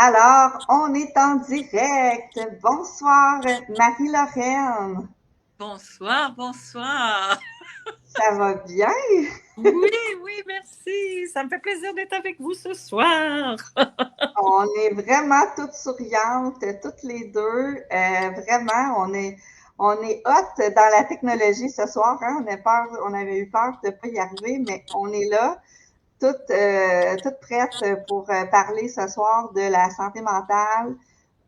Alors, on est en direct. Bonsoir, Marie-Laurent. Bonsoir, bonsoir. Ça va bien? Oui, oui, merci. Ça me fait plaisir d'être avec vous ce soir. On est vraiment toutes souriantes, toutes les deux. Vraiment, on est hot dans la technologie ce soir. Hein? On avait eu peur de ne pas y arriver, mais on est là, toutes prêtes pour parler ce soir de la santé mentale.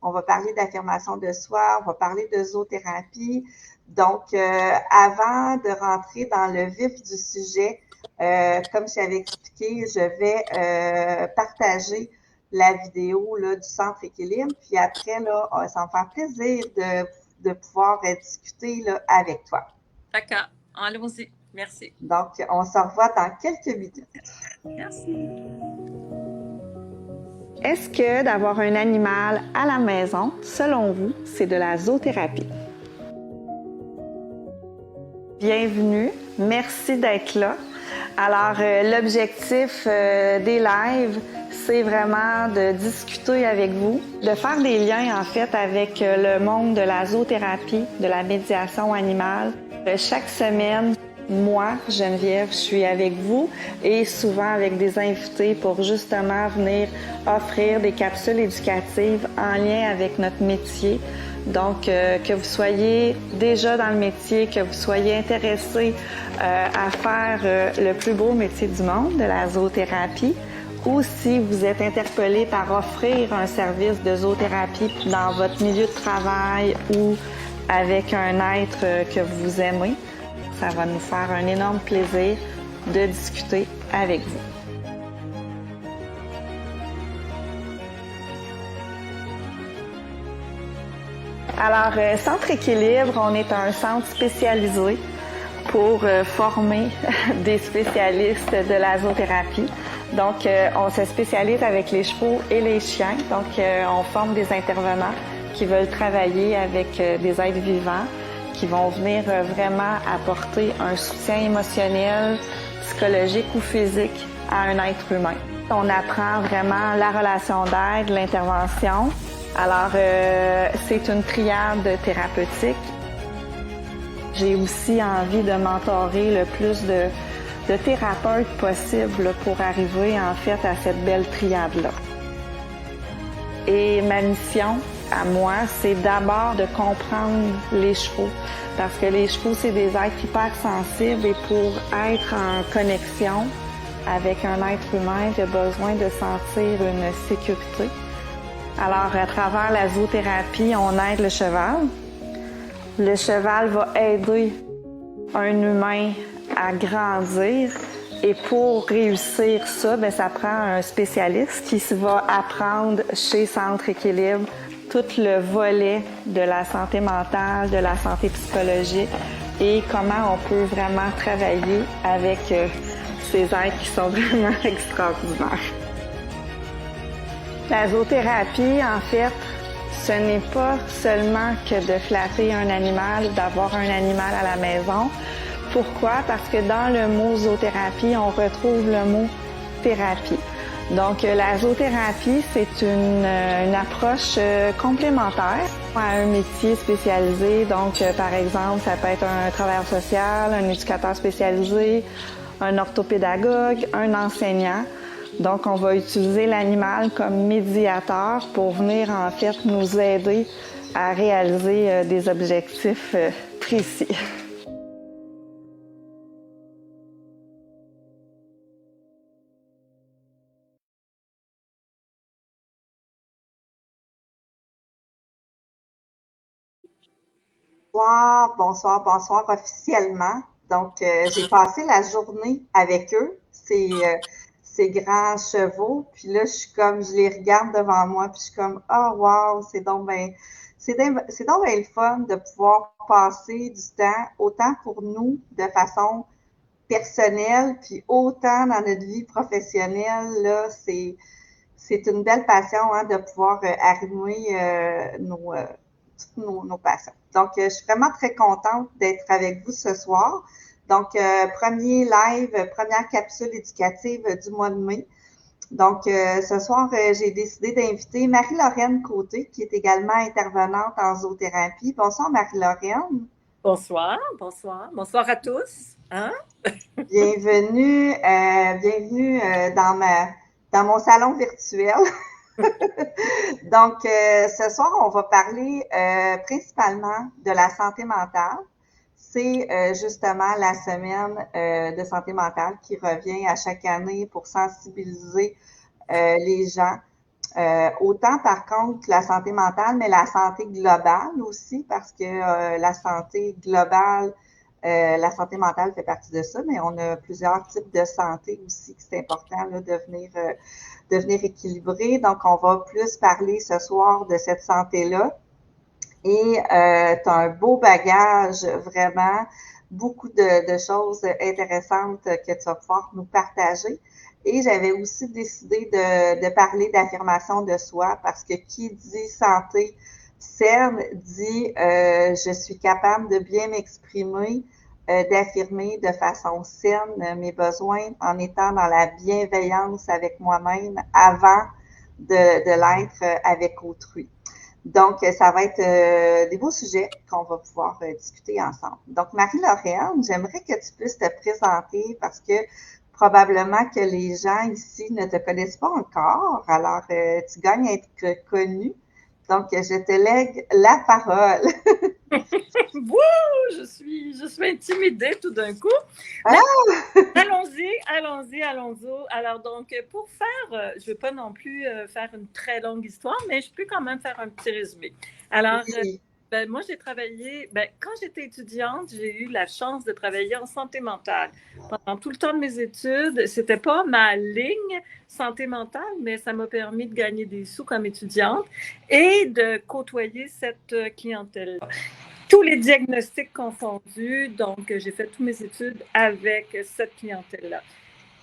On va parler d'affirmation de soi, on va parler de zoothérapie. Donc, avant de rentrer dans le vif du sujet, comme je t'avais expliqué, je vais partager la vidéo là, du Centre Équilibre. Puis après, là, ça me fait plaisir de pouvoir discuter là, avec toi. D'accord, allons-y. Merci. Donc, on se revoit dans quelques minutes. Merci. Est-ce que d'avoir un animal à la maison, selon vous, c'est de la zoothérapie? Bienvenue, merci d'être là. Alors, l'objectif des lives, c'est vraiment de discuter avec vous, de faire des liens en fait avec le monde de la zoothérapie, de la médiation animale. Chaque semaine, moi, Geneviève, je suis avec vous et souvent avec des invités pour justement venir offrir des capsules éducatives en lien avec notre métier. Donc, que vous soyez déjà dans le métier, que vous soyez intéressé à faire le plus beau métier du monde, de la zoothérapie, ou si vous êtes interpellé par offrir un service de zoothérapie dans votre milieu de travail ou avec un être que vous aimez, ça va nous faire un énorme plaisir de discuter avec vous. Alors, Centre Équilibre, on est un centre spécialisé pour former des spécialistes de la zoothérapie. Donc, on se spécialise avec les chevaux et les chiens. Donc, on forme des intervenants qui veulent travailler avec des êtres vivants, qui vont venir vraiment apporter un soutien émotionnel, psychologique ou physique à un être humain. On apprend vraiment la relation d'aide, l'intervention. Alors, c'est une triade thérapeutique. J'ai aussi envie de mentorer le plus de thérapeutes possible pour arriver en fait à cette belle triade-là. Et ma mission à moi, c'est d'abord de comprendre les chevaux. Parce que les chevaux, c'est des êtres hyper sensibles et pour être en connexion avec un être humain, il a besoin de sentir une sécurité. Alors, à travers la zoothérapie, on aide le cheval. Le cheval va aider un humain à grandir. Et pour réussir ça, bien, ça prend un spécialiste qui va apprendre chez Centre Équilibre tout le volet de la santé mentale, de la santé psychologique et comment on peut vraiment travailler avec ces êtres qui sont vraiment extraordinaires. La zoothérapie, en fait, ce n'est pas seulement que de flatter un animal, d'avoir un animal à la maison. Pourquoi? Parce que dans le mot zoothérapie, on retrouve le mot thérapie. Donc, la zoothérapie, c'est une approche complémentaire à un métier spécialisé. Donc, par exemple, ça peut être un travailleur social, un éducateur spécialisé, un orthopédagogue, un enseignant. Donc, on va utiliser l'animal comme médiateur pour venir en fait nous aider à réaliser des objectifs précis. Bonsoir, bonsoir, bonsoir officiellement. Donc, j'ai passé la journée avec eux, ces grands chevaux. Puis là, je les regarde devant moi, puis je suis comme, oh wow, c'est donc ben le fun de pouvoir passer du temps, autant pour nous, de façon personnelle, puis autant dans notre vie professionnelle. Là, c'est une belle passion hein, de pouvoir arrimer nos passions. Donc, je suis vraiment très contente d'être avec vous ce soir. Donc, premier live, première capsule éducative du mois de mai. Donc, ce soir, j'ai décidé d'inviter Marie-Laurène Côté, qui est également intervenante en zoothérapie. Bonsoir, Marie-Laurène. Bonsoir, bonsoir, bonsoir à tous. Hein? Bienvenue, dans mon salon virtuel. Donc, ce soir, on va parler principalement de la santé mentale. C'est justement la semaine de santé mentale qui revient à chaque année pour sensibiliser les gens. Autant par contre la santé mentale, mais la santé globale aussi, parce que la santé globale, la santé mentale fait partie de ça, mais on a plusieurs types de santé aussi, que c'est important là, de venir équilibrer. Donc, on va plus parler ce soir de cette santé-là. Et tu as un beau bagage, vraiment, beaucoup de choses intéressantes que tu vas pouvoir nous partager. Et j'avais aussi décidé de parler d'affirmation de soi parce que qui dit santé saine dit je suis capable de bien m'exprimer, d'affirmer de façon saine mes besoins en étant dans la bienveillance avec moi-même avant de l'être avec autrui. Donc, ça va être des beaux sujets qu'on va pouvoir discuter ensemble. Donc, Marie-Laurène, j'aimerais que tu puisses te présenter parce que probablement que les gens ici ne te connaissent pas encore. Alors, tu gagnes à être connue. Donc, je te lègue la parole. Wouh, je suis intimidée tout d'un coup. Ah! Allons-y. Alors donc, pour faire, je ne veux pas non plus faire une très longue histoire, mais je peux quand même faire un petit résumé. Alors, Oui. moi, j'ai travaillé, quand j'étais étudiante, j'ai eu la chance de travailler en santé mentale. Pendant tout le temps de mes études, c'était pas ma ligne santé mentale, mais ça m'a permis de gagner des sous comme étudiante et de côtoyer cette clientèle-là. Tous les diagnostics confondus, donc j'ai fait toutes mes études avec cette clientèle-là.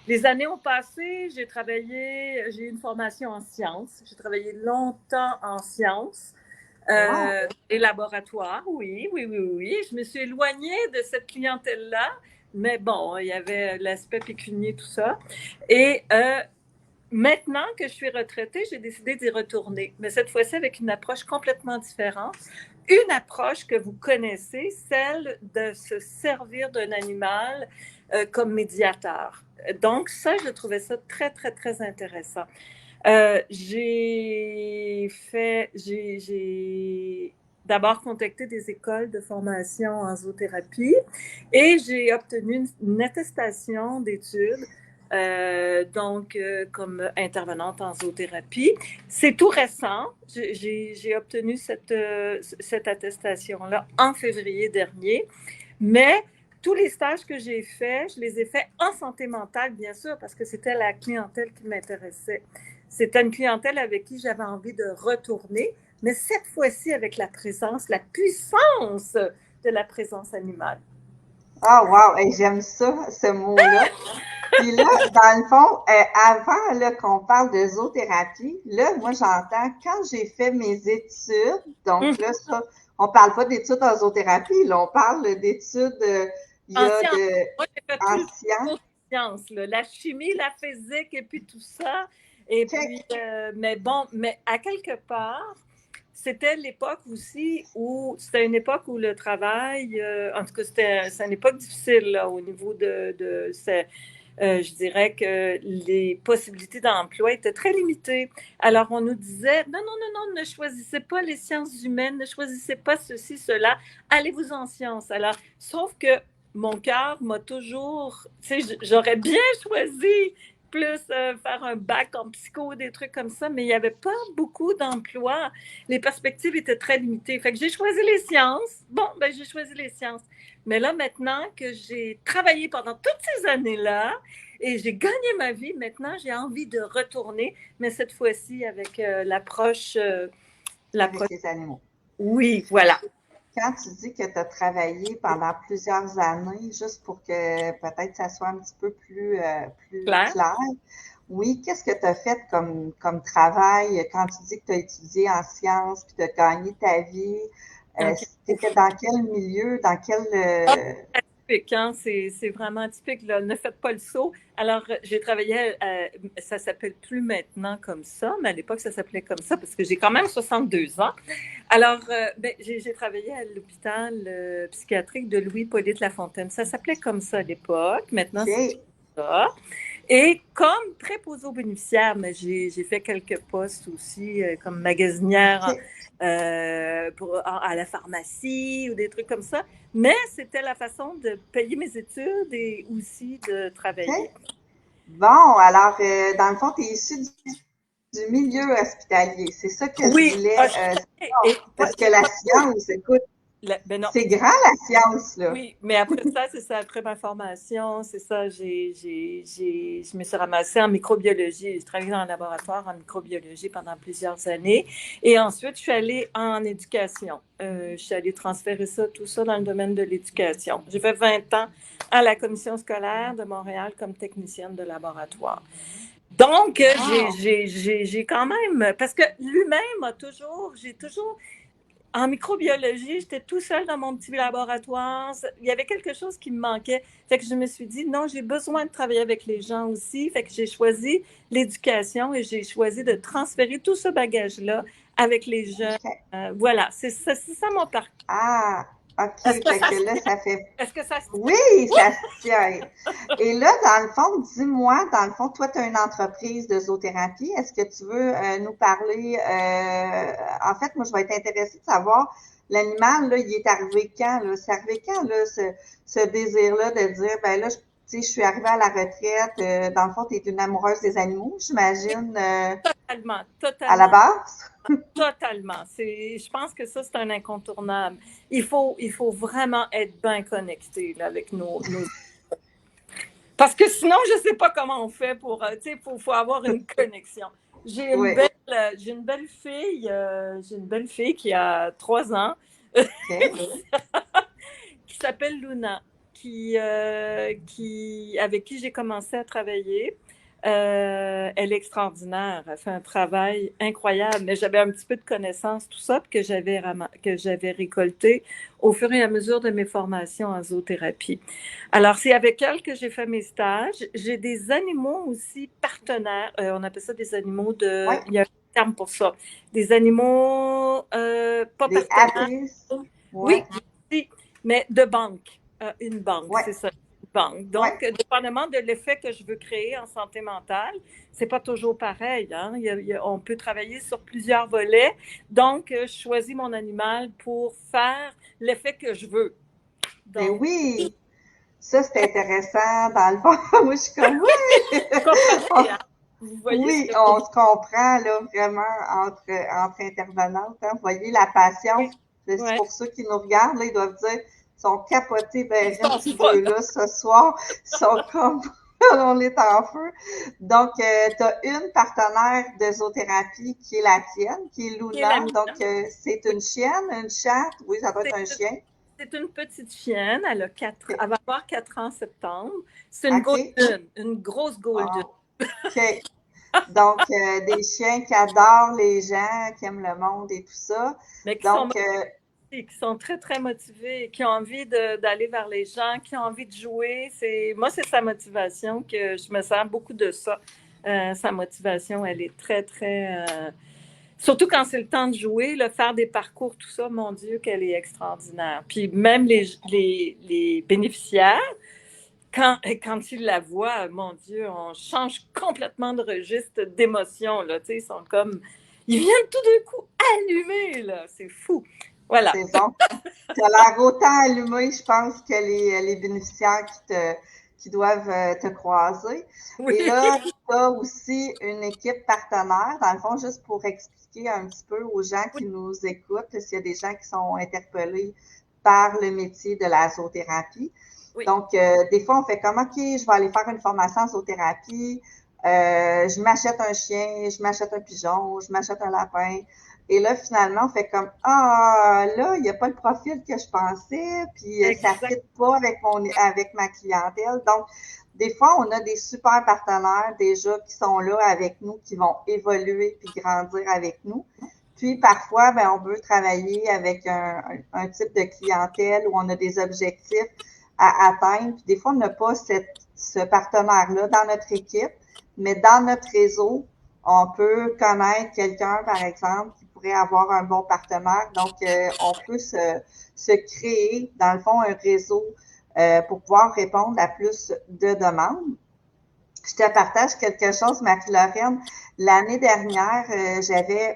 Les années ont passé, j'ai eu une formation en sciences, j'ai travaillé longtemps en sciences. Wow. Les laboratoires, oui. Je me suis éloignée de cette clientèle-là, mais bon, il y avait l'aspect pécunier, tout ça. Et maintenant que je suis retraitée, j'ai décidé d'y retourner, mais cette fois-ci avec une approche complètement différente. Une approche que vous connaissez, celle de se servir d'un animal comme médiateur. Donc ça, je trouvais ça très, très, très intéressant. J'ai d'abord contacté des écoles de formation en zoothérapie et j'ai obtenu une attestation d'études, comme intervenante en zoothérapie. C'est tout récent. J'ai obtenu cette attestation-là en février dernier, mais tous les stages que j'ai faits, je les ai faits en santé mentale, bien sûr, parce que c'était la clientèle qui m'intéressait. C'était une clientèle avec qui j'avais envie de retourner, mais cette fois-ci avec la puissance de la présence animale. Ah, wow! Hey, j'aime ça, ce mot-là. Puis là, dans le fond, avant là, qu'on parle de zoothérapie, là, moi, j'entends quand j'ai fait mes études, donc là, ça, on parle pas d'études en zoothérapie, là, on parle d'études, il y a de Moi, j'ai fait en tout le sciences. sciences, la chimie, la physique et puis tout ça. Et puis, mais à quelque part, c'était l'époque aussi où, c'était une époque où le travail, en tout cas, c'est une époque difficile là, au niveau je dirais que les possibilités d'emploi étaient très limitées. Alors, on nous disait, non, ne choisissez pas les sciences humaines, ne choisissez pas ceci, cela, allez-vous en sciences. Alors, sauf que mon cœur m'a toujours, tu sais, j'aurais bien choisi plus faire un bac en psycho, des trucs comme ça, mais il n'y avait pas beaucoup d'emplois. Les perspectives étaient très limitées. Fait que j'ai choisi les sciences. Bon, j'ai choisi les sciences. Mais là, maintenant que j'ai travaillé pendant toutes ces années-là et j'ai gagné ma vie, maintenant, j'ai envie de retourner, mais cette fois-ci avec l'approche... Avec les animaux. Oui, voilà. Quand tu dis que tu as travaillé pendant plusieurs années, juste pour que peut-être ça soit un petit peu plus clair, oui, qu'est-ce que tu as fait comme travail quand tu dis que tu as étudié en sciences puis tu as gagné ta vie? Okay. Tu étais dans quel milieu, dans quel... typique, hein? C'est vraiment typique, là. Ne faites pas le saut. Alors, j'ai travaillé, ça s'appelle plus maintenant comme ça, mais à l'époque, ça s'appelait comme ça parce que j'ai quand même 62 ans. Alors, ben, j'ai travaillé à l'hôpital psychiatrique de Louis-Hippolyte Lafontaine. Ça s'appelait comme ça à l'époque. Maintenant, c'est OK. ça. Et comme préposée aux bénéficiaires, mais j'ai fait quelques postes aussi comme magasinière OK. à la pharmacie ou des trucs comme ça. Mais c'était la façon de payer mes études et aussi de travailler. OK. Bon, alors, dans le fond, tu es issu du milieu hospitalier. C'est ça que je Oui, voulais savoir. Parce que la pas science, écoute, ben non, c'est grand, la science, là. oui, mais après ça, c'est ça, après ma formation, c'est ça, je me suis ramassée en microbiologie. J'ai travaillé dans un laboratoire en microbiologie pendant plusieurs années. Et ensuite, je suis allée en éducation. Je suis allée transférer ça, tout ça dans le domaine de l'éducation. J'ai fait 20 ans à la commission scolaire de Montréal comme technicienne de laboratoire. Donc, Wow. j'ai quand même, parce que lui-même j'ai toujours en microbiologie, j'étais tout seul dans mon petit laboratoire. Il y avait quelque chose qui me manquait. Fait que je me suis dit, non, j'ai besoin de travailler avec les gens aussi. Fait que j'ai choisi l'éducation et j'ai choisi de transférer tout ce bagage-là avec les jeunes. OK. Voilà, c'est ça mon parcours. Ah, Est-ce OK. que Fait ça que se là, tient? ça fait. Est-ce que ça se tient? Oui, ça se tient. Et là, dans le fond, dis-moi, dans le fond, toi, tu as une entreprise de zoothérapie. Est-ce que tu veux nous parler? En fait, moi, je vais être intéressée de savoir, l'animal, là, il est arrivé quand, là? C'est arrivé quand, là, ce désir-là de dire, ben là, tu sais, je suis arrivée à la retraite. Dans le fond, tu es une amoureuse des animaux, j'imagine, Totalement, à la totalement, base. totalement. Je pense que ça, c'est un incontournable. Il faut vraiment être bien connecté là, avec nos. Parce que sinon, je ne sais pas comment on fait pour. Tu sais, faut avoir une connexion. Oui. J'ai une belle fille qui a 3 ans, OK. qui s'appelle Luna, avec qui j'ai commencé à travailler. Elle est extraordinaire. Elle fait un travail incroyable, mais j'avais un petit peu de connaissances, tout ça, que j'avais récolté au fur et à mesure de mes formations en zoothérapie. Alors, c'est avec elle que j'ai fait mes stages. J'ai des animaux aussi partenaires. On appelle ça des animaux Oui. de. Il y a un terme pour ça. Des animaux pas Des partenaires. apprises. Oui. Oui, oui, mais de banque. Une banque, Oui. c'est ça. Une banque. Oui. Donc, dépendamment de l'effet que je veux créer en santé mentale, c'est pas toujours pareil. Hein? On peut travailler sur plusieurs volets. Donc, je choisis mon animal pour faire l'effet que je veux. Ben Donc, oui, ça c'est intéressant. Dans le fond, moi je suis comme oui, vous comprenez, hein? Vous voyez ce oui, que je veux on dire? se comprend là vraiment entre intervenantes. Hein. Vous voyez la passion. Oui, C'est ouais. pour ceux qui nous regardent là, ils doivent dire, ils sont capotés, Ils ben sont ces folles. deux-là ce soir, ils sont comme on est en feu. Donc, tu as une partenaire de zoothérapie qui est la tienne, qui est Qui est la Luna. Donc, mienne. c'est Oui, une chienne, une chatte. Oui, ça doit être un c'est chien. c'est une petite chienne. Elle va avoir 4 ans en septembre. C'est une OK. golden, une grosse golden. Oh, OK. Donc, des chiens qui adorent les gens, qui aiment le monde et tout ça. Mais Donc, qui sont très, très motivés, qui ont envie d'aller vers les gens, qui ont envie de jouer. Moi, c'est sa motivation que je me sers beaucoup de ça. Sa motivation, elle est très, très. Surtout quand c'est le temps de jouer, là, faire des parcours, tout ça, mon Dieu, qu'elle est extraordinaire. Puis même les bénéficiaires, quand ils la voient, mon Dieu, on change complètement de registre d'émotion. Là, ils sont comme. Ils viennent tout d'un coup allumés, là. C'est fou. Voilà. c'est bon. Tu as l'air autant allumé, je pense, que les bénéficiaires qui doivent te croiser. Oui. Et là, tu as aussi une équipe partenaire, dans le fond, juste pour expliquer un petit peu aux gens qui nous écoutent, s'il y a des gens qui sont interpellés par le métier de la zoothérapie. Oui. Donc, des fois, on fait comme, OK, je vais aller faire une formation en zoothérapie, je m'achète un chien, je m'achète un pigeon, je m'achète un lapin. Et là, finalement, on fait comme, ah, là, il n'y a pas le profil que je pensais, puis ça ne Exact. fit pas avec ma clientèle. Donc, des fois, on a des super partenaires déjà qui sont là avec nous, qui vont évoluer puis grandir avec nous. Puis parfois, ben, on veut travailler avec un type de clientèle où on a des objectifs à atteindre. Puis des fois, on n'a pas ce partenaire-là dans notre équipe, mais dans notre réseau, on peut connaître quelqu'un, par exemple, qui pourrait avoir un bon partenaire. Donc, on peut se créer, dans le fond, un réseau pour pouvoir répondre à plus de demandes. Je te partage quelque chose, Marie-Laurenne. L'année dernière,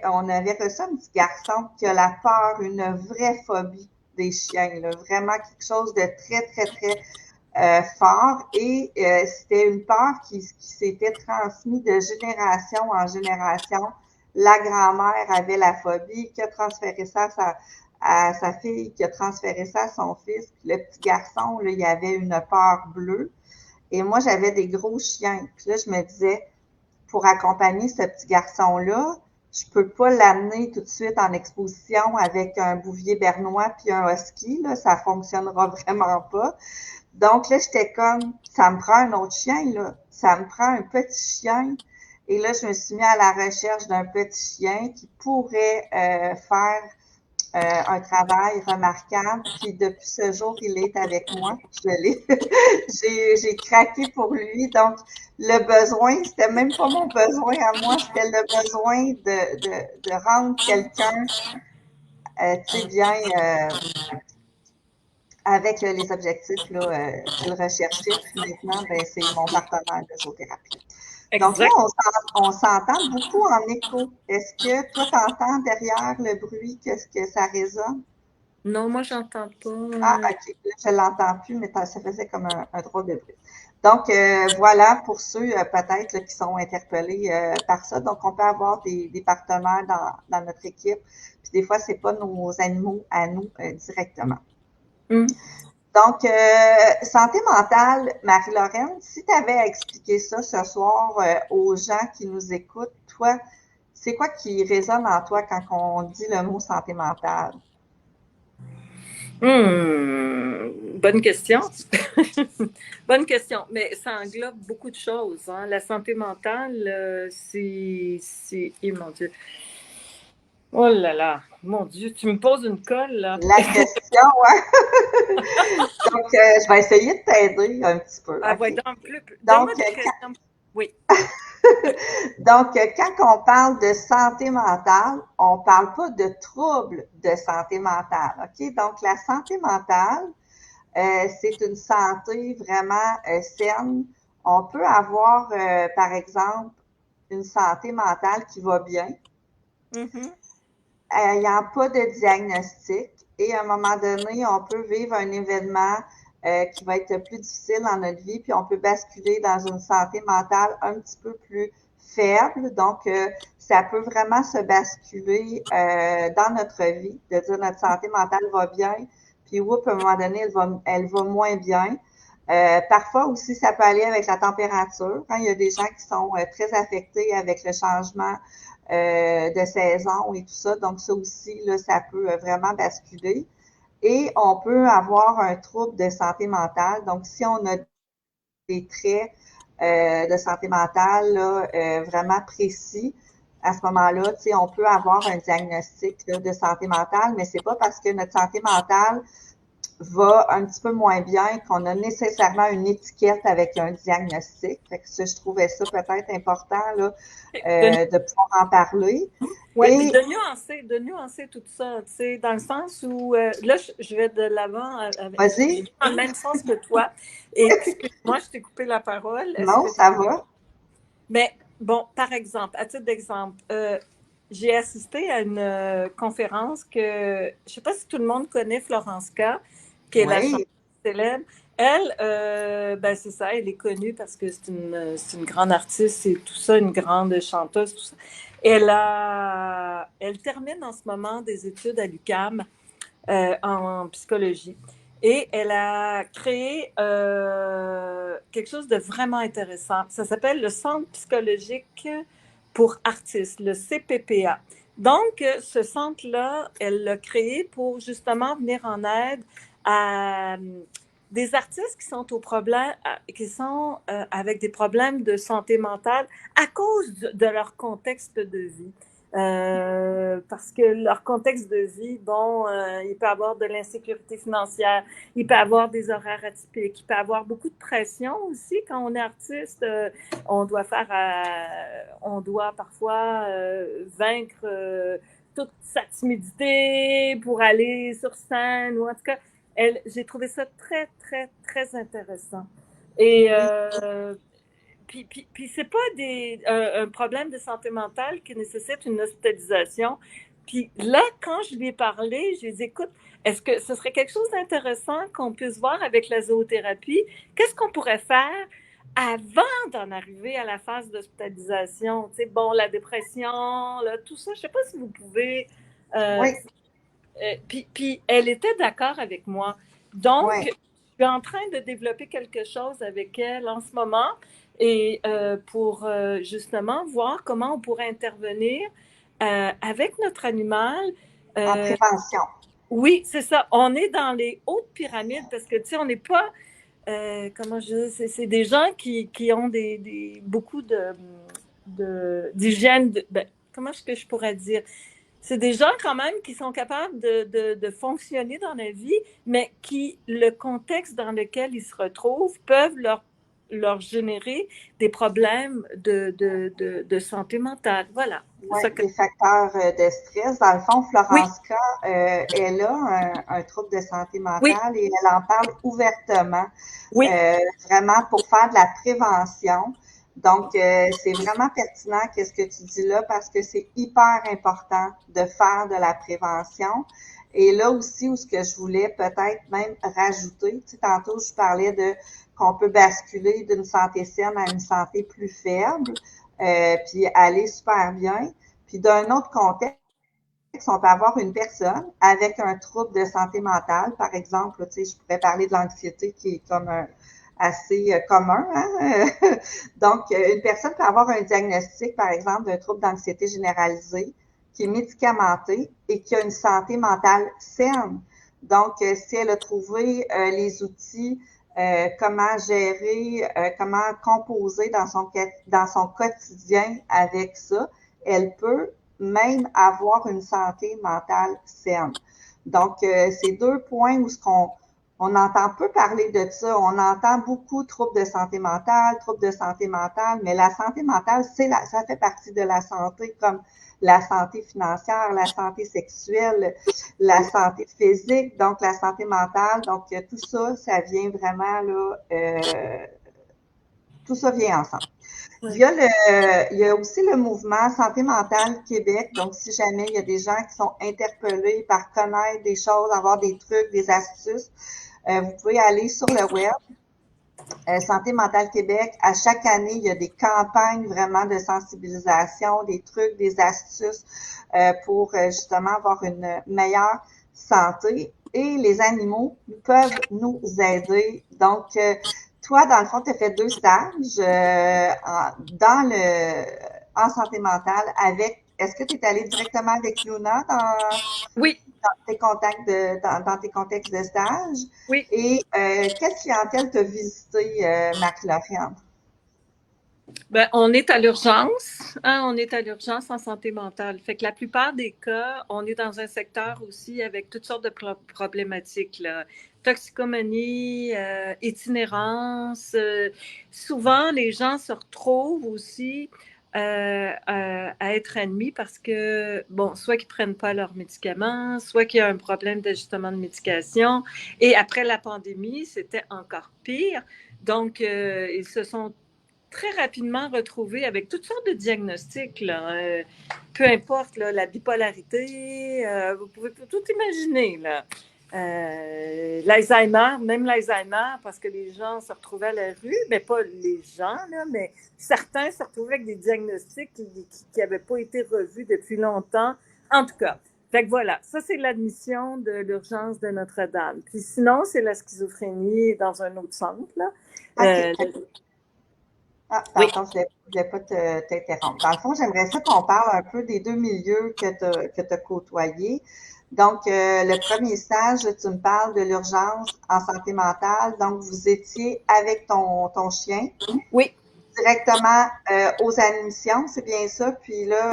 on avait reçu un petit garçon qui a la peur, une vraie phobie des chiens, là, vraiment quelque chose de très, très, très fort. Et c'était une peur qui s'était transmise de génération en génération. La grand-mère avait la phobie, qui a transféré ça à sa fille, qui a transféré ça à son fils. Puis le petit garçon, là, il avait une peur bleue. Et moi, j'avais des gros chiens. Puis là, je me disais, pour accompagner ce petit garçon-là, je peux pas l'amener tout de suite en exposition avec un bouvier bernois puis un husky, là, ça fonctionnera vraiment pas. Donc là, j'étais comme, ça me prend un autre chien, là. Ça me prend un petit chien. Et là, je me suis mis à la recherche d'un petit chien qui pourrait faire un travail remarquable. Puis depuis ce jour, il est avec moi. J'ai craqué pour lui. Donc, le besoin, c'était même pas mon besoin à moi, c'était le besoin de rendre quelqu'un, tu sais, bien avec les objectifs là, qu'il recherchait. Puis maintenant, ben, c'est mon partenaire de zoothérapie. Donc là, on s'entend beaucoup en écho. Est-ce que toi, tu entends derrière le bruit que ça résonne? Non, moi, j'entends pas. Ah, OK. Là, je l'entends plus, mais ça faisait comme un drôle de bruit. Donc, voilà pour ceux peut-être là, qui sont interpellés par ça. Donc, on peut avoir des partenaires dans notre équipe. Puis des fois, c'est pas nos animaux à nous directement. Donc, santé mentale, Marie-Laurenne, si tu avais à expliquer ça ce soir aux gens qui nous écoutent, toi, c'est quoi qui résonne en toi quand on dit le mot santé mentale? Bonne question. Bonne question. Mais ça englobe beaucoup de choses. Hein. La santé mentale, c'est... mon Dieu. Oh là là, mon Dieu, tu me poses une colle, là. La question, ouais. Donc, je vais essayer de t'aider un petit peu. Ah, Okay. ouais, donc, oui. Donc, quand on parle de santé mentale, on ne parle pas de troubles de santé mentale. OK? Donc, la santé mentale, c'est une santé vraiment saine. On peut avoir, par exemple, une santé mentale qui va bien. Il n'y a pas de diagnostic et à un moment donné, on peut vivre un événement qui va être plus difficile dans notre vie, puis on peut basculer dans une santé mentale un petit peu plus faible. Donc, ça peut vraiment se basculer dans notre vie, de dire notre santé mentale va bien, puis oups, à un moment donné, elle va moins bien. Parfois aussi, ça peut aller avec la température. Hein? Il y a des gens qui sont très affectés avec le changement de saison et tout ça. Donc, ça aussi, là, ça peut vraiment basculer. Et on peut avoir un trouble de santé mentale. Donc, si on a des traits de santé mentale là, vraiment précis, à ce moment-là, tu sais, on peut avoir un diagnostic là, de santé mentale, mais c'est pas parce que notre santé mentale va un petit peu moins bien qu'on a nécessairement une étiquette avec un diagnostic. Fait que ça, je trouvais ça peut-être important là, de pouvoir en parler. Oui, et de nuancer tout ça, tu sais, dans le sens où, là, je vais de l'avant vas-y. Dans le même sens que toi. Et excuse-moi, je t'ai coupé la parole. Non, ça va. Mais bon, par exemple, à titre d'exemple, j'ai assisté à une conférence que, je ne sais pas si tout le monde connaît Florence K, qui est la chanteuse célèbre. Elle, ben c'est ça, elle est connue parce que c'est une grande artiste et tout ça, une grande chanteuse, tout ça. Elle termine en ce moment des études à l'UQAM en psychologie. Et elle a créé quelque chose de vraiment intéressant. Ça s'appelle le Centre psychologique pour artistes, le CPPA. Donc, ce centre-là, elle l'a créé pour justement venir en aide à des artistes qui sont avec des problèmes de santé mentale à cause de leur contexte de vie. parce que leur contexte de vie, bon, il peut avoir de l'insécurité financière, il peut avoir des horaires atypiques, il peut avoir beaucoup de pression aussi quand on est artiste. On doit on doit parfois vaincre toute sa timidité pour aller sur scène, ou en tout cas, j'ai trouvé ça très, très, très intéressant. Et puis c'est pas un problème de santé mentale qui nécessite une hospitalisation. Puis là, quand je lui ai parlé, je lui ai dit, écoute, est-ce que ce serait quelque chose d'intéressant qu'on puisse voir avec la zoothérapie? Qu'est-ce qu'on pourrait faire avant d'en arriver à la phase d'hospitalisation? Tu sais, bon, la dépression, là, tout ça, je sais pas si vous pouvez... Oui, puis elle était d'accord avec moi. Donc, oui. je suis en train de développer quelque chose avec elle en ce moment et pour justement voir comment on pourrait intervenir avec notre animal. En prévention. Oui, c'est ça. On est dans les hautes pyramides parce que, tu sais, on n'est pas, comment je dis, c'est des gens qui ont beaucoup d'hygiène, ben, comment est-ce que je pourrais dire? C'est des gens quand même qui sont capables de fonctionner dans la vie, mais qui, le contexte dans lequel ils se retrouvent, peuvent leur générer des problèmes de santé mentale. Voilà. Oui, Ça que... des facteurs de stress. Dans le fond, Oui, Florence K, elle a un trouble de santé oui, mentale et elle en parle ouvertement, oui, vraiment pour faire de la prévention. Donc, c'est vraiment pertinent qu'est-ce que tu dis là parce que c'est hyper important de faire de la prévention. Et là aussi, où ce que je voulais peut-être même rajouter, tu sais, tantôt je parlais de qu'on peut basculer d'une santé saine à une santé plus faible, puis aller super bien. Puis d'un autre contexte, on peut avoir une personne avec un trouble de santé mentale, par exemple, tu sais, je pourrais parler de l'anxiété qui est comme assez commun. Hein? Donc, une personne peut avoir un diagnostic, par exemple, d'un trouble d'anxiété généralisée qui est médicamenté et qui a une santé mentale saine. Donc, si elle a trouvé les outils, comment gérer, comment composer dans son quotidien avec ça, elle peut même avoir une santé mentale saine. Donc, c'est deux points où on entend peu parler de ça. On entend beaucoup troubles de santé mentale, mais la santé mentale, ça fait partie de la santé comme la santé financière, la santé sexuelle, la santé physique, donc la santé mentale. Donc, tout ça, ça vient vraiment là, tout ça vient ensemble. oui. Il y a aussi le mouvement Santé mentale Québec. Donc, si jamais il y a des gens qui sont interpellés par connaître des choses, avoir des trucs, des astuces, vous pouvez aller sur le web. Santé mentale Québec, à chaque année, il y a des campagnes vraiment de sensibilisation, des trucs, des astuces pour justement avoir une meilleure santé. Et les animaux peuvent nous aider. Donc, toi, dans le fond, tu as fait 2 stages en santé mentale avec. Est-ce que tu es allé directement avec Luna Oui, dans tes contextes de stage? oui. Et quelle clientèle t'a visité, Marc-Lauriane? Ben, on est à l'urgence, hein, on est à l'urgence en santé mentale. Fait que la plupart des cas, on est dans un secteur aussi avec toutes sortes de problématiques, là. Toxicomanie, itinérance. Souvent, les gens se retrouvent aussi à être admis parce que, bon, soit qu'ils ne prennent pas leurs médicaments, soit qu'il y a un problème d'ajustement de médication. Et après la pandémie, c'était encore pire. Donc, ils se sont très rapidement retrouvés avec toutes sortes de diagnostics, là. Peu importe là, la bipolarité, vous pouvez tout imaginer. Là. L'Alzheimer, même l'Alzheimer, parce que les gens se retrouvaient à la rue, mais pas les gens, là, mais certains se retrouvaient avec des diagnostics qui n'avaient pas été revus depuis longtemps. En tout cas, fait que voilà, ça c'est l'admission de l'urgence de Notre-Dame. Puis sinon, c'est la schizophrénie dans un autre centre. Là. OK. Ah, Oui. pardon, je voulais pas t'interrompre. Dans le fond, j'aimerais ça qu'on parle un peu des deux milieux que tu as côtoyés. Donc, le premier stage, tu me parles de l'urgence en santé mentale. Donc, vous étiez avec ton chien. Oui. directement aux admissions, c'est bien ça? Puis là,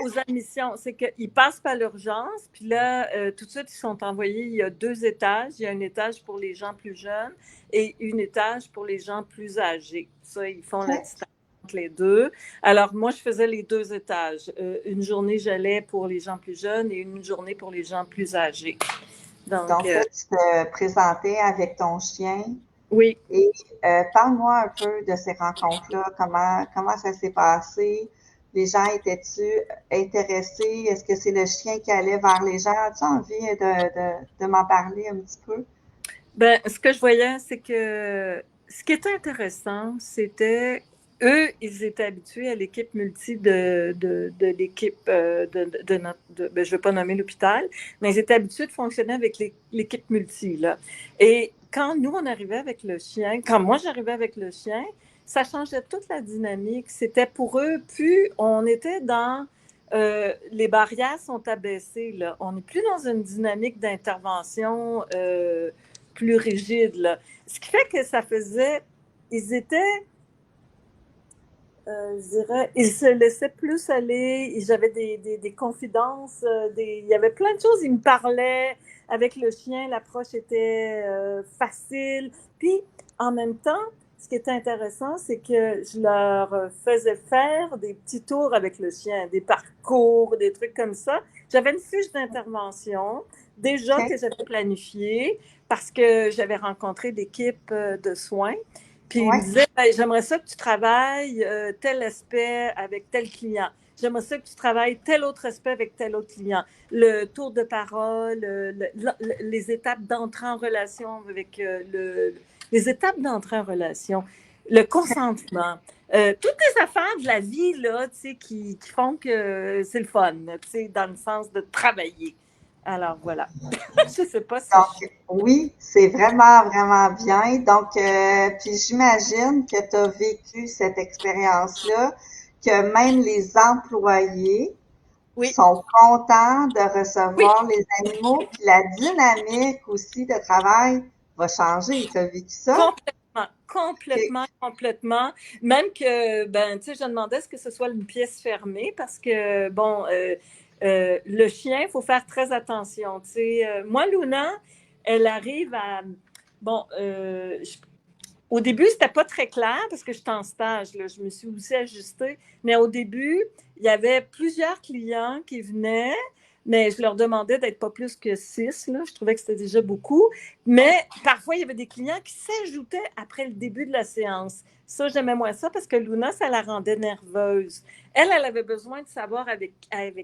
aux admissions, c'est qu'ils passent par l'urgence, puis là, tout de suite, ils sont envoyés. Il y a 2 étages. Il y a un étage pour les gens plus jeunes et un étage pour les gens plus âgés. Ça, ils font la distinction entre les deux. Alors, moi, je faisais les 2 étages. Une journée, j'allais pour les gens plus jeunes et une journée pour les gens plus âgés. Donc là, tu te présentais avec ton chien. Oui. Et parle-moi un peu de ces rencontres-là. Comment ça s'est passé? Les gens étaient-tu intéressés? Est-ce que c'est le chien qui allait vers les gens? As-tu envie de m'en parler un petit peu? Ben, ce que je voyais, c'est que ce qui était intéressant, c'était eux, ils étaient habitués à l'équipe multi de l'équipe ben, je ne vais pas nommer l'hôpital, mais ils étaient habitués de fonctionner avec l'équipe multi, là. Et quand nous, on arrivait avec le chien, quand moi, j'arrivais avec le chien, ça changeait toute la dynamique. C'était pour eux, plus on était dans... les barrières sont abaissées, là. On n'est plus dans une dynamique d'intervention plus rigide, là. Ce qui fait que ça faisait... Ils étaient... je dirais, ils se laissaient plus aller, ils avaient des confidences, il y avait plein de choses, ils me parlaient avec le chien, l'approche était facile. Puis, en même temps, ce qui était intéressant, c'est que je leur faisais faire des petits tours avec le chien, des parcours, des trucs comme ça. J'avais une fiche d'intervention déjà que j'avais planifiée parce que j'avais rencontré l'équipe de soins. Puis il me disait, ben, j'aimerais ça que tu travailles tel aspect avec tel client. J'aimerais ça que tu travailles tel autre aspect avec tel autre client. Le tour de parole, les étapes d'entrée en relation avec les étapes d'entrée en relation, le consentement. Toutes les affaires de la vie là, qui font que c'est le fun, dans le sens de travailler. Alors voilà. Je ne sais pas si. Donc, oui, c'est vraiment, vraiment bien. Donc, puis j'imagine que tu as vécu cette expérience-là, que même les employés sont contents de recevoir les animaux, puis la dynamique aussi de travail va changer. Tu as vécu ça? Complètement. Même que, ben, tu sais, je demandais ce que ce soit une pièce fermée parce que, bon, le chien, il faut faire très attention. Tu sais, moi, Luna, elle arrive à. Bon, au début, c'était pas très clair parce que j'étais en stage. Là, je me suis aussi ajustée. Mais au début, il y avait plusieurs clients qui venaient, mais je leur demandais d'être pas plus que 6. Là. Je trouvais que c'était déjà beaucoup. Mais parfois, il y avait des clients qui s'ajoutaient après le début de la séance. Ça, j'aimais moins ça parce que Luna, ça la rendait nerveuse. Elle avait besoin de savoir avec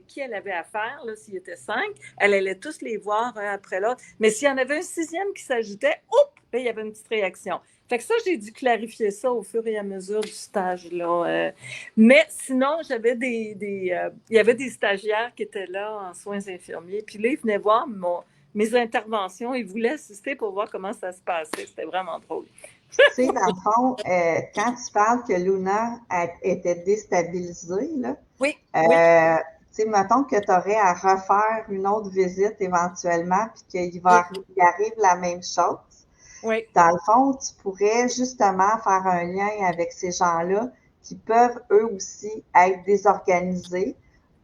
qui elle avait affaire. Là, s'il y était 5, elle allait tous les voir un après l'autre. Mais s'il y en avait un 6e qui s'ajoutait, là, il y avait une petite réaction. Fait que ça, j'ai dû clarifier ça au fur et à mesure du stage, là. Mais sinon, j'avais il y avait des stagiaires qui étaient là en soins infirmiers. Puis là, ils venaient voir mes interventions. Ils voulaient assister pour voir comment ça se passait. C'était vraiment drôle. Tu sais, dans le fond, quand tu parles que Luna était déstabilisée, là, oui. Tu sais, mettons que tu aurais à refaire une autre visite éventuellement, puis qu'il arrive la même chose. Oui. Dans le fond, tu pourrais justement faire un lien avec ces gens-là qui peuvent eux aussi être désorganisés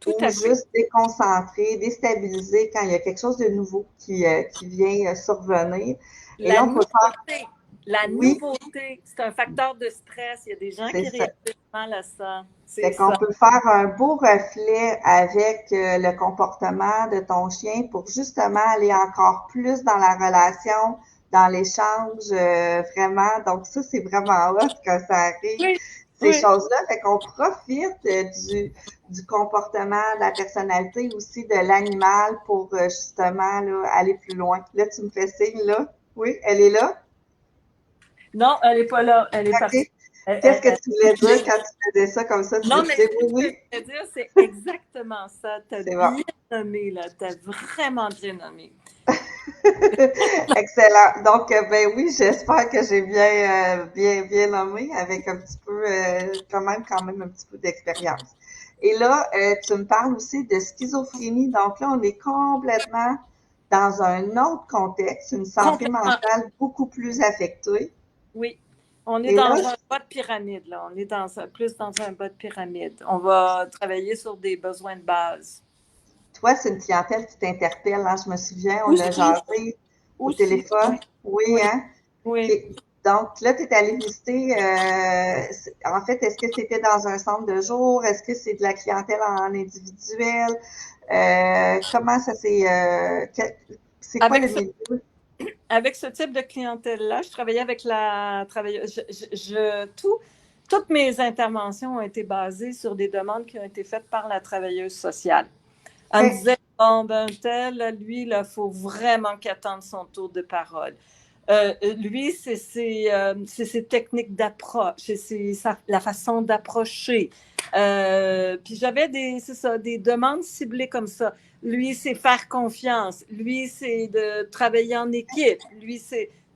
ou juste déconcentrés, déstabilisés quand il y a quelque chose de nouveau qui vient survenir. Et là, on peut faire... La nouveauté, c'est un facteur de stress. Il y a des gens qui réagissent mal à ça. Fait qu'on peut faire un beau reflet avec le comportement de ton chien pour justement aller encore plus dans la relation, dans l'échange, vraiment. Donc ça, c'est vraiment hot quand ça arrive, ces choses-là. Fait qu'on profite du comportement, de la personnalité aussi de l'animal pour justement là, aller plus loin. Là, tu me fais signe, là. Oui, elle est là? Non, elle n'est pas là. Elle est partie. Qu'est-ce que tu voulais dire quand tu faisais ça comme ça? Non, mais ce que je voulais dire, c'est exactement ça. Tu as bien nommé, là. Tu as vraiment bien nommé. Excellent. Donc, ben oui, j'espère que j'ai bien nommé avec un petit peu, quand même un petit peu d'expérience. Et là, tu me parles aussi de schizophrénie. Donc là, on est complètement dans un autre contexte, une santé mentale beaucoup plus affectée. Oui. On est Et dans là, un bas de pyramide, là. On est plus dans un bas de pyramide. On va travailler sur des besoins de base. toi, c'est une clientèle qui t'interpelle, hein? Je me souviens, on a Aussi, jasé au aussi, téléphone. Oui, oui, hein? oui. OK. Donc là, tu es allé visiter, en fait, est-ce que c'était dans un centre de jour? Est-ce que c'est de la clientèle en individuel? Comment ça s'est, c'est quoi Avec le ce, milieu? avec ce type de clientèle-là, je travaillais avec la travailleuse. Toutes mes interventions ont été basées sur des demandes qui ont été faites par la travailleuse sociale. On me OK. disait, bon, ben, tel, lui, il faut vraiment qu'il attende son tour de parole. Lui, c'est ses techniques d'approche, la façon d'approcher. Puis j'avais des demandes ciblées comme ça. Lui, c'est faire confiance. Lui, c'est de travailler en équipe.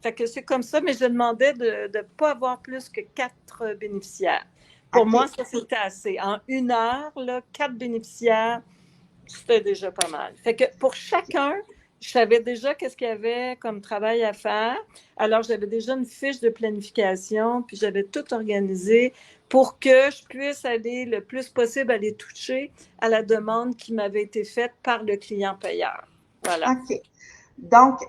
Fait que c'est comme ça, mais je demandais de ne pas avoir plus que 4 bénéficiaires. Pour moi, OK. ça, c'était assez. En 1 heure, là, 4 bénéficiaires, c'était déjà pas mal. Fait que pour chacun, je savais déjà qu'est-ce qu'il y avait comme travail à faire. Alors, j'avais déjà une fiche de planification, puis j'avais tout organisé pour que je puisse aller le plus possible aller toucher à la demande qui m'avait été faite par le client payeur. Voilà. OK. Donc,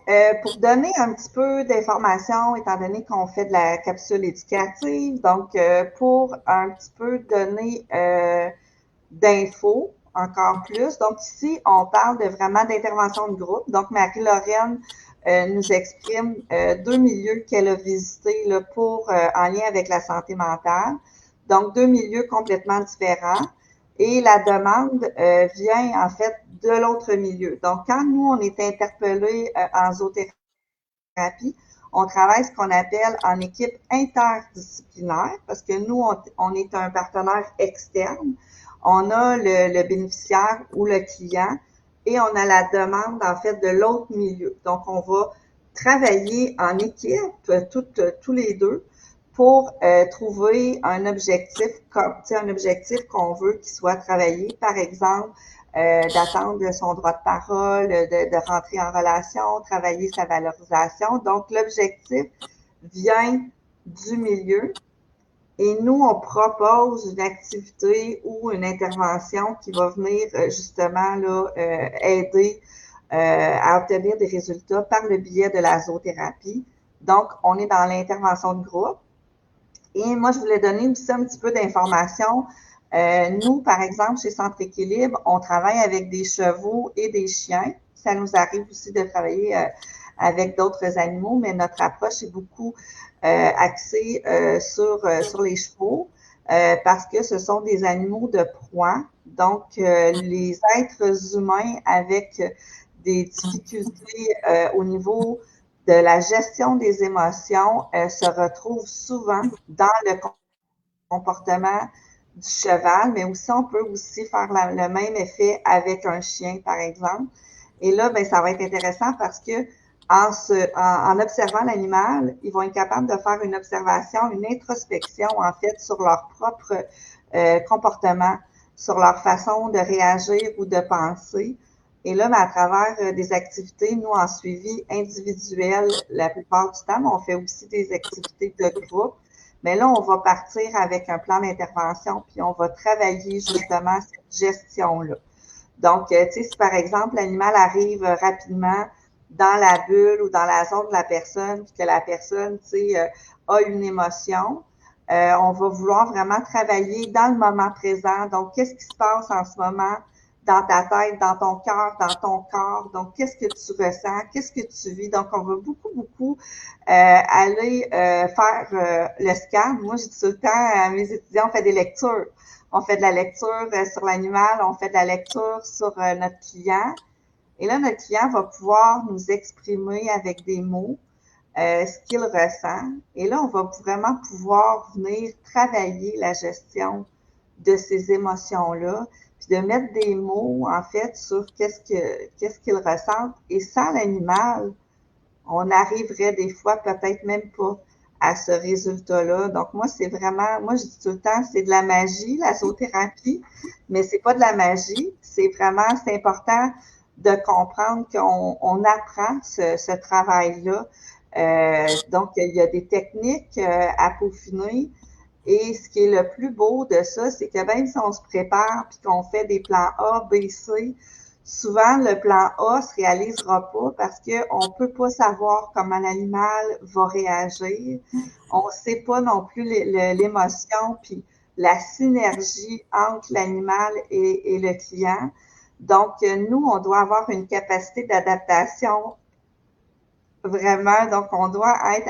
pour donner un petit peu d'informations, étant donné qu'on fait de la capsule éducative, donc pour un petit peu donner d'infos encore plus. Donc ici, on parle de vraiment d'intervention de groupe. Donc Marie-Laurène nous exprime 2 milieux qu'elle a visités là, en lien avec la santé mentale. Donc 2 milieux complètement différents. Et la demande vient en fait de l'autre milieu. Donc quand nous, on est interpellés en zoothérapie, on travaille ce qu'on appelle en équipe interdisciplinaire parce que nous, on est un partenaire externe. On a le bénéficiaire ou le client et on a la demande, en fait, de l'autre milieu. Donc, on va travailler en équipe, tous les deux, pour trouver un objectif, un objectif qu'on veut qu'il soit travaillé. Par exemple, d'attendre son droit de parole, de rentrer en relation, travailler sa valorisation. Donc, l'objectif vient du milieu et nous, on propose une activité ou une intervention qui va venir justement là, aider à obtenir des résultats par le biais de la zoothérapie. Donc, on est dans l'intervention de groupe. Et moi, je voulais donner aussi un petit peu d'informations. Nous, par exemple, chez Centre Équilibre, on travaille avec des chevaux et des chiens. Ça nous arrive aussi de travailler avec d'autres animaux, mais notre approche est beaucoup axée sur les chevaux parce que ce sont des animaux de proie. Donc, les êtres humains avec des difficultés au niveau de la gestion des émotions se retrouvent souvent dans le comportement du cheval, mais aussi on peut aussi faire le même effet avec un chien, par exemple. Et là, ben, ça va être intéressant parce que en observant l'animal, ils vont être capables de faire une observation, une introspection, en fait, sur leur propre comportement, sur leur façon de réagir ou de penser. Et là, ben, à travers des activités, nous, en suivi individuel, la plupart du temps, mais on fait aussi des activités de groupe. Mais là, on va partir avec un plan d'intervention, puis on va travailler justement cette gestion-là. Donc, tu sais, si par exemple, l'animal arrive rapidement dans la bulle ou dans la zone de la personne, puis que la personne, tu sais, a une émotion, on va vouloir vraiment travailler dans le moment présent. Donc, qu'est-ce qui se passe en ce moment dans ta tête, dans ton cœur, dans ton corps? Donc, qu'est-ce que tu ressens? Qu'est-ce que tu vis? Donc, on va beaucoup aller faire le scan. Moi, je dis tout le temps à mes étudiants, on fait des lectures. On fait de la lecture sur l'animal, on fait de la lecture sur notre client. Et là, notre client va pouvoir nous exprimer avec des mots ce qu'il ressent. Et là, on va vraiment pouvoir venir travailler la gestion de ces émotions-là, puis de mettre des mots, en fait, sur qu'est-ce qu'il ressent. Et sans l'animal, on arriverait des fois peut-être même pas à ce résultat-là. Donc, moi, c'est vraiment, moi, je dis tout le temps, c'est de la magie, la zoothérapie, mais c'est pas de la magie. C'est vraiment, c'est important de comprendre qu'on apprend ce travail-là Donc, il y a des techniques à peaufiner. Et ce qui est le plus beau de ça, c'est que même si on se prépare puis qu'on fait des plans A, B, C, souvent le plan A se réalisera pas parce qu'on peut pas savoir comment l'animal va réagir. On sait pas non plus l'émotion puis la synergie entre l'animal et le client. Donc, nous, on doit avoir une capacité d'adaptation vraiment. Donc, on doit être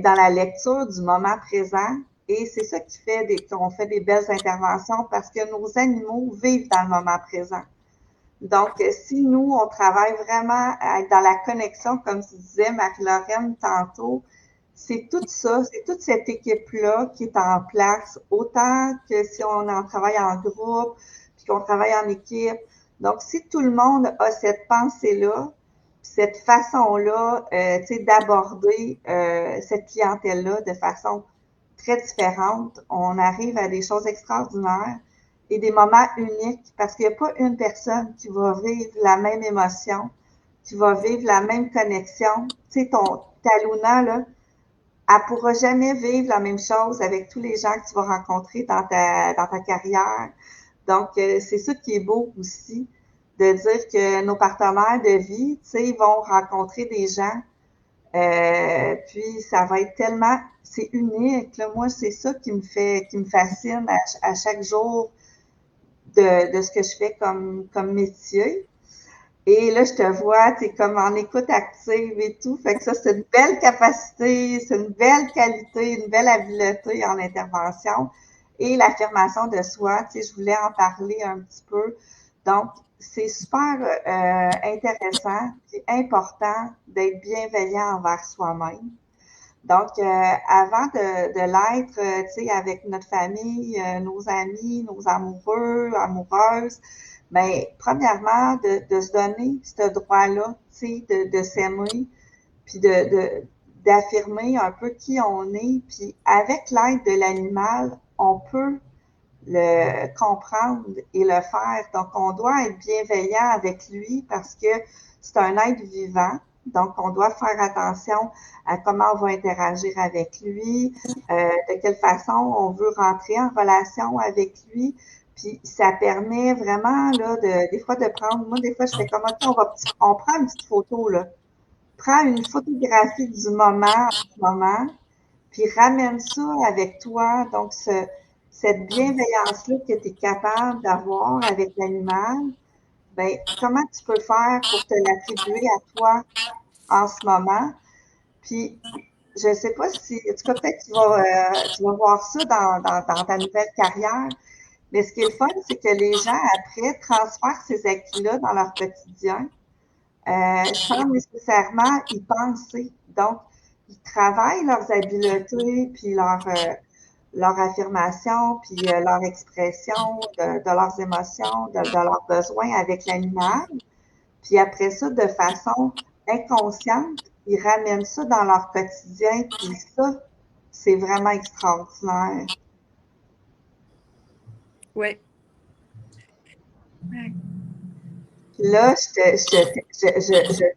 dans la lecture du moment présent. Et c'est ça qui fait qu'on fait des belles interventions parce que nos animaux vivent dans le moment présent. Donc, si nous, on travaille vraiment à être dans la connexion, comme tu disais, Marie-Laurent, tantôt, c'est tout ça, c'est toute cette équipe-là qui est en place, autant que si on en travaille en groupe, puis qu'on travaille en équipe. Donc, si tout le monde a cette pensée-là, cette façon-là, d'aborder cette clientèle-là de façon très différente, on arrive à des choses extraordinaires et des moments uniques parce qu'il n'y a pas une personne qui va vivre la même émotion, qui va vivre la même connexion. Tu sais, ta Luna, là, elle pourra jamais vivre la même chose avec tous les gens que tu vas rencontrer dans ta carrière. Donc, c'est ça qui est beau aussi, de dire que nos partenaires de vie, tu sais, vont rencontrer des gens. Puis ça va être tellement, c'est unique. Là. Moi, c'est ça qui me fascine à chaque jour de ce que je fais comme métier. Et là, je te vois, tu es comme en écoute active et tout. Fait que ça, c'est une belle capacité, c'est une belle qualité, une belle habileté en intervention. Et l'affirmation de soi, tu sais, je voulais en parler un petit peu. Donc, c'est super intéressant et important d'être bienveillant envers soi-même. Donc, avant de l'être, tu sais, avec notre famille, nos amis, nos amoureux, amoureuses, ben, premièrement, de se donner ce droit-là, tu sais, de s'aimer, puis d'affirmer un peu qui on est. Puis avec l'aide de l'animal, on peut le comprendre et le faire. Donc, on doit être bienveillant avec lui parce que c'est un être vivant. Donc, on doit faire attention à comment on va interagir avec lui, de quelle façon on veut rentrer en relation avec lui. Puis, ça permet vraiment, là, des fois de prendre, moi, des fois, je fais comme, OK, on prend une petite photo, là. Prends une photographie du moment en ce moment, puis ramène ça avec toi. Donc, cette bienveillance-là que tu es capable d'avoir avec l'animal, ben, comment tu peux faire pour te l'attribuer à toi en ce moment? Puis, je ne sais pas si, en tout cas, peut-être tu vas voir ça dans ta nouvelle carrière, mais ce qui est le fun, c'est que les gens, après, transfèrent ces acquis-là dans leur quotidien sans nécessairement y penser. Donc, ils travaillent leurs habiletés, puis leur affirmation, puis leur expression de leurs émotions, de leurs besoins avec l'animal. Puis après ça, de façon inconsciente, ils ramènent ça dans leur quotidien. Puis ça, c'est vraiment extraordinaire. Oui. Puis là, je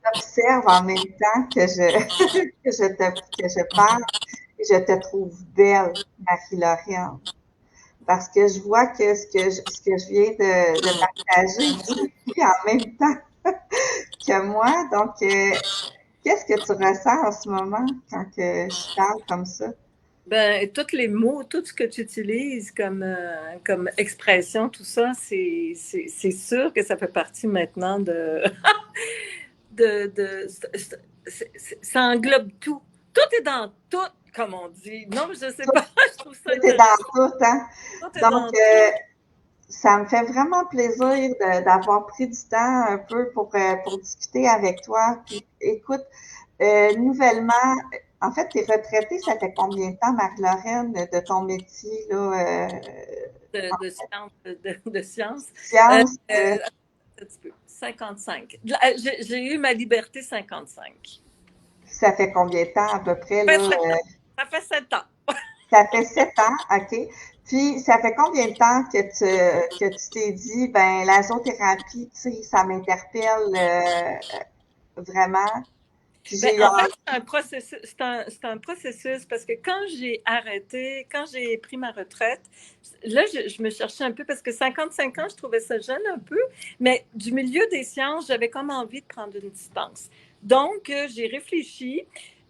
t'observe en même temps que je parle et je te trouve belle, Marie-Laurent. Parce que je vois que ce que je viens de partager, tu le vis en même temps que moi. Donc, qu'est-ce que tu ressens en ce moment quand que je parle comme ça? Ben, tous les mots, tout ce que tu utilises comme expression, tout ça, c'est sûr que ça fait partie maintenant ça englobe tout. Tout est dans tout, comme on dit. Non, je sais pas, je trouve ça Tout est dans tout, hein? Tout est Donc, dans tout. ça me fait vraiment plaisir d'avoir pris du temps un peu pour discuter avec toi. Puis, écoute, nouvellement, en fait, t'es retraitée, ça fait combien de temps, Marie-Laurent, de ton métier, là? De science. Science. Un petit peu. 55. J'ai eu ma liberté 55. Ça fait combien de temps à peu près, là? Ça fait 7 ans. Ça fait 7 ans, OK. Puis, ça fait combien de temps que tu t'es dit, ben, la zoothérapie, tu sais, ça m'interpelle vraiment. Ben, en fait, c'est un processus, c'est un processus parce que quand j'ai arrêté, quand j'ai pris ma retraite, là, je me cherchais un peu parce que 55 ans, je trouvais ça jeune un peu, mais du milieu des sciences, j'avais comme envie de prendre une distance. Donc, j'ai réfléchi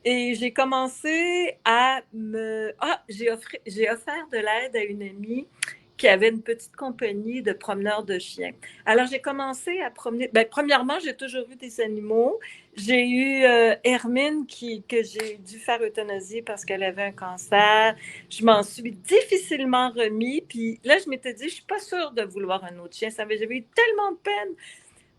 et j'ai commencé à me... Ah, j'ai offert de l'aide à une amie qui avait une petite compagnie de promeneurs de chiens. Alors, j'ai commencé à promener. Ben, premièrement, j'ai toujours eu des animaux. J'ai eu Hermine que j'ai dû faire euthanasier parce qu'elle avait un cancer. Je m'en suis difficilement remis. Puis là, je m'étais dit, je suis pas sûre de vouloir un autre chien. J'avais eu tellement de peine.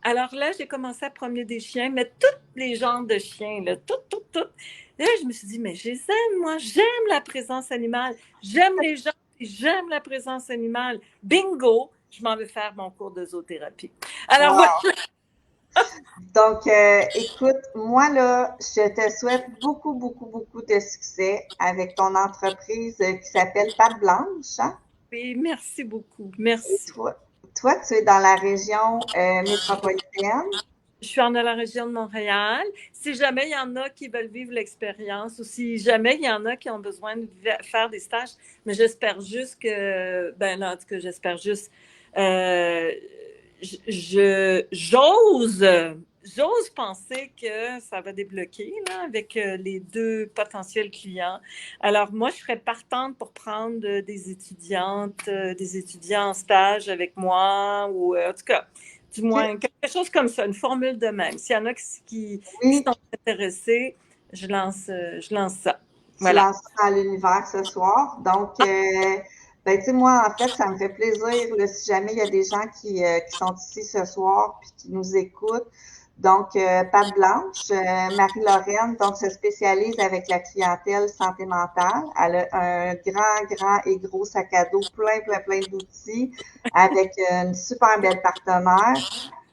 Alors là, j'ai commencé à promener des chiens, mais tous les genres de chiens, là, tout. Là, je me suis dit, mais je les aime, moi. J'aime la présence animale. J'aime les gens. J'aime la présence animale. Bingo! Je m'en vais faire mon cours de zoothérapie. Alors, wow. voilà. Donc, écoute, moi, là, je te souhaite beaucoup, beaucoup, beaucoup de succès avec ton entreprise qui s'appelle Patte Blanche. Hein? Oui, merci beaucoup. Et Merci. toi, tu es dans la région métropolitaine. Je suis dans la région de Montréal. Si jamais il y en a qui veulent vivre l'expérience ou si jamais il y en a qui ont besoin de faire des stages, mais j'espère juste que, ben là, en tout cas, j'espère juste, euh, j'ose penser que ça va débloquer là, avec les deux potentiels clients. Alors, moi, je serais partante pour prendre des étudiantes, des étudiants en stage avec moi ou en tout cas, du moins, quelque chose comme ça, une formule de même. S'il y en a qui sont intéressés, je lance ça. Tu Voilà. lances ça à l'univers ce soir. Donc, ben, tu sais, moi, en fait, ça me fait plaisir là, si jamais il y a des gens qui sont ici ce soir puis qui nous écoutent. Donc, Patte Blanche, Marie-Lorraine, donc, se spécialise avec la clientèle santé mentale. Elle a un grand et gros sac à dos, plein d'outils, avec une super belle partenaire.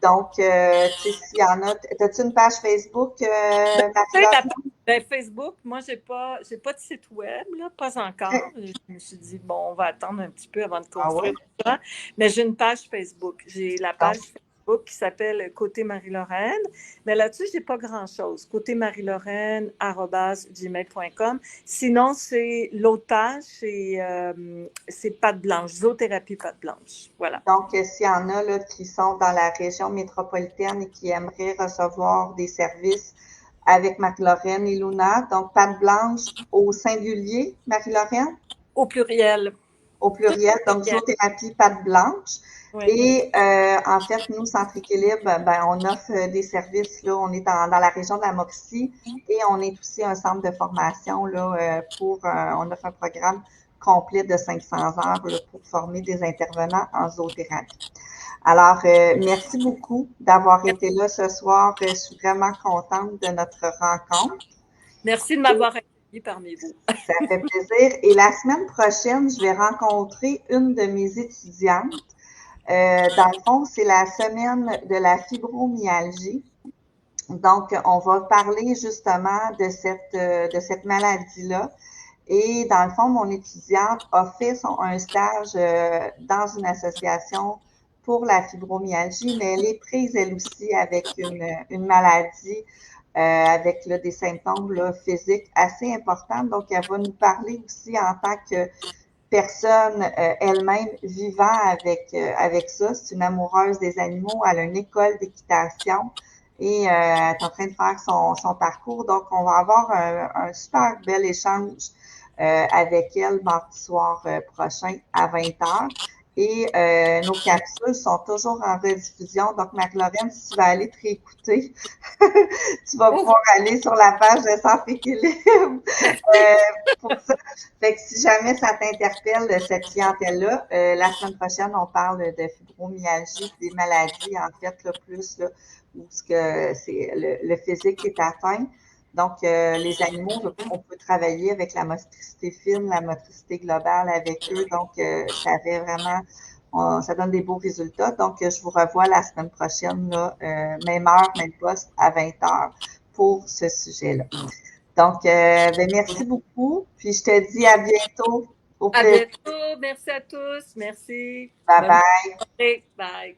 Donc, tu sais, s'il y en a, as-tu une page Facebook, Marie-Lorraine? Ben, Facebook, moi, j'ai pas de site web, là, pas encore. Je me suis dit, bon, on va attendre un petit peu avant de construire tout ça. Mais j'ai une page Facebook. J'ai la page Facebook qui s'appelle Côté Marie-Lorraine. Mais là-dessus, j'ai pas grand-chose. Côté Marie-Lorraine, @gmail.com. Sinon, c'est l'autre page, c'est Patte Blanche, zoothérapie Patte Blanche. Voilà. Donc, s'il y en a là, qui sont dans la région métropolitaine et qui aimeraient recevoir des services avec Marie-Lorraine et Luna, donc Patte Blanche au singulier, Marie-Lorraine? Au pluriel. Au pluriel, donc zoothérapie Patte Blanche. Oui. Et en fait, nous, Centre Équilibre, ben, on offre des services, là, on est dans la région de la Mauricie et on est aussi un centre de formation là, on offre un programme complet de 500 heures là, pour former des intervenants en zoothérapie. Alors, merci beaucoup d'avoir été là ce soir. Je suis vraiment contente de notre rencontre. Merci de m'avoir accueillie parmi vous. Ça fait plaisir. Et la semaine prochaine, je vais rencontrer une de mes étudiantes. Dans le fond, c'est la semaine de la fibromyalgie. Donc, on va parler justement de cette maladie-là. Et dans le fond, mon étudiante a fait un stage dans une association pour la fibromyalgie, mais elle est prise, elle aussi, avec une maladie, avec là, des symptômes là, physiques assez importants. Donc, elle va nous parler aussi en tant que personne elle-même vivant avec ça. C'est une amoureuse des animaux, elle a une école d'équitation et elle est en train de faire son parcours. Donc, on va avoir un super bel échange avec elle mardi soir prochain à 20h. Et nos capsules sont toujours en rediffusion. Donc, Marie-Lorraine, si tu vas aller te réécouter, tu vas pouvoir aller sur la page de Centre Équilibre pour ça. Fait que si jamais ça t'interpelle, cette clientèle-là, la semaine prochaine, on parle de fibromyalgie, des maladies, en fait, là, plus là, où c'est le physique est atteint. Donc, les animaux, on peut travailler avec la motricité fine, la motricité globale avec eux. Donc, ça donne des beaux résultats. Donc, je vous revois la semaine prochaine, là, même heure, même poste, à 20h pour ce sujet-là. Donc, ben, merci beaucoup. Puis, je te dis à bientôt. À bientôt. Merci à tous. Merci. Bye bye. Bye.